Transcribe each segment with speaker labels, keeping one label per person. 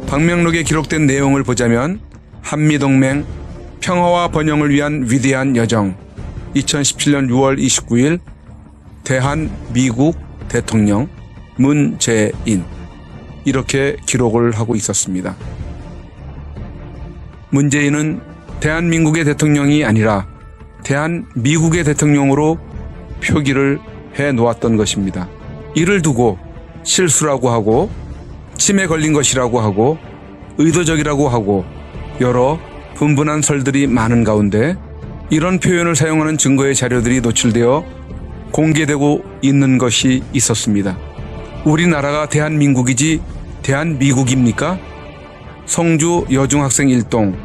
Speaker 1: 방명록에 기록된 내용을 보자면 한미동맹 평화와 번영을 위한 위대한 여정 2017년 6월 29일 대한미국 대통령 문재인 이렇게 기록을 하고 있었습니다. 문재인은 대한민국의 대통령이 아니라 대한미국의 대통령으로 표기를 해 놓았던 것입니다. 이를 두고 실수라고 하고 침에 걸린 것이라고 하고 의도적이라고 하고 여러 분분한 설들이 많은 가운데 이런 표현을 사용하는 증거의 자료들이 노출되어 공개되고 있는 것이 있었습니다. 우리나라가 대한민국이지 대한미국입니까? 성주 여중학생 일동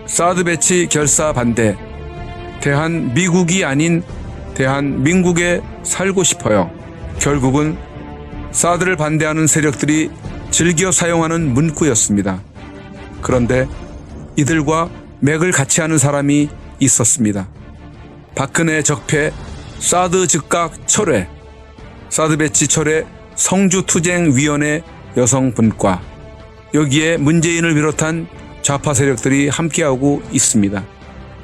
Speaker 1: 사드 배치 결사 반대 대한미국이 아닌 대한민국에 살고 싶어요. 결국은 사드를 반대하는 세력들이 즐겨 사용하는 문구였습니다. 그런데 이들과 맥을 같이 하는 사람이 있었습니다. 박근혜 적폐 사드 즉각 철회, 사드 배치 철회 성주투쟁위원회 여성분과 여기에 문재인을 비롯한 좌파 세력들이 함께하고 있습니다.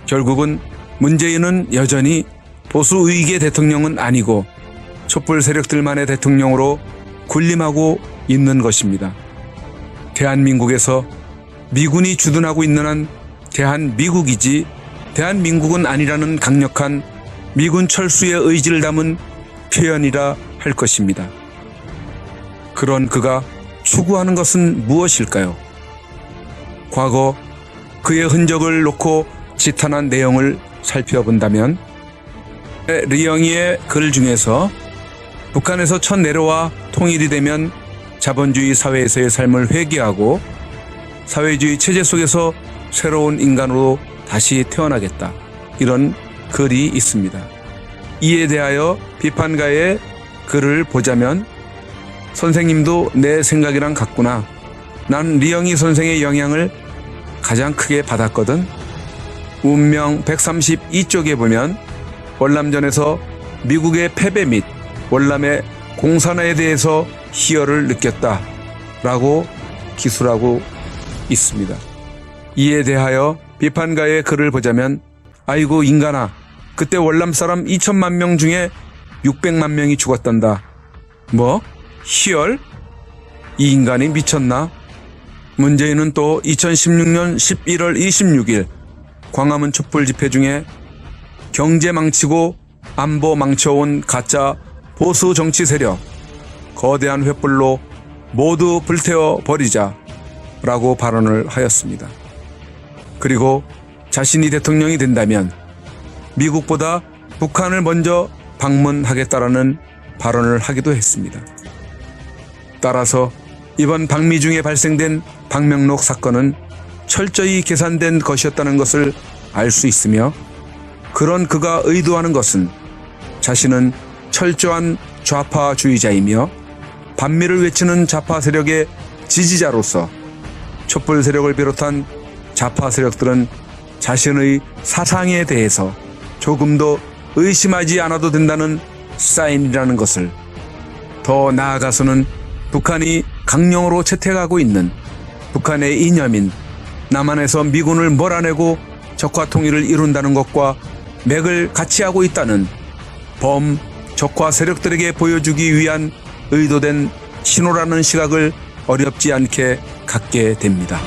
Speaker 1: 결국은 문재인은 여전히 보수의익의 대통령은 아니고 촛불 세력들만의 대통령으로 군림하고 있는 것입니다. 대한민국에서 미군이 주둔하고 있는 한 대한미국이지 대한민국은 아니라는 강력한 미군 철수의 의지를 담은 표현이라 할 것입니다. 그런 그가 추구하는 것은 무엇일까요? 과거 그의 흔적을 놓고 지탄한 내용을 살펴본다면 리영이의 글 중에서 북한에서 첫 내려와 통일이 되면 자본주의 사회에서의 삶을 회귀하고 사회주의 체제 속에서 새로운 인간으로 다시 태어나겠다. 이런 글이 있습니다. 이에 대하여 비판가의 글을 보자면 선생님도 내 생각이랑 같구나. 난 리영이 선생의 영향을 가장 크게 받았거든. 운명 132쪽에 보면 월남전에서 미국의 패배 및 월남의 공산화에 대해서 희열을 느꼈다 라고 기술하고 있습니다. 이에 대하여 비판가의 글을 보자면 아이고 인간아, 그때 월남 사람 2천만 명 중에 600만 명이 죽었단다. 뭐? 희열? 이 인간이 미쳤나? 문재인은 또 2016년 11월 26일 광화문 촛불 집회 중에 경제 망치고 안보 망쳐온 가짜 보수 정치 세력 거대한 횃불로 모두 불태워 버리자 라고 발언을 하였습니다. 그리고 자신이 대통령이 된다면 미국보다 북한을 먼저 방문하겠다라는 발언을 하기도 했습니다. 따라서 이번 방미중에 발생된 방명록 사건은 철저히 계산된 것이었다는 것을 알 수 있으며 그런 그가 의도하는 것은 자신은 철저한 좌파주의자이며 반미를 외치는 좌파 세력의 지지자로서 촛불 세력을 비롯한 좌파 세력들은 자신의 사상에 대해서 조금도 의심하지 않아도 된다는 사인이라는 것을, 더 나아가서는 북한이 강령으로 채택하고 있는 북한의 이념인 남한에서 미군을 몰아내고 적화 통일을 이룬다는 것과 맥을 같이 하고 있다는 적화 세력들에게 보여주기 위한 의도된 신호라는 시각을 어렵지 않게 갖게 됩니다.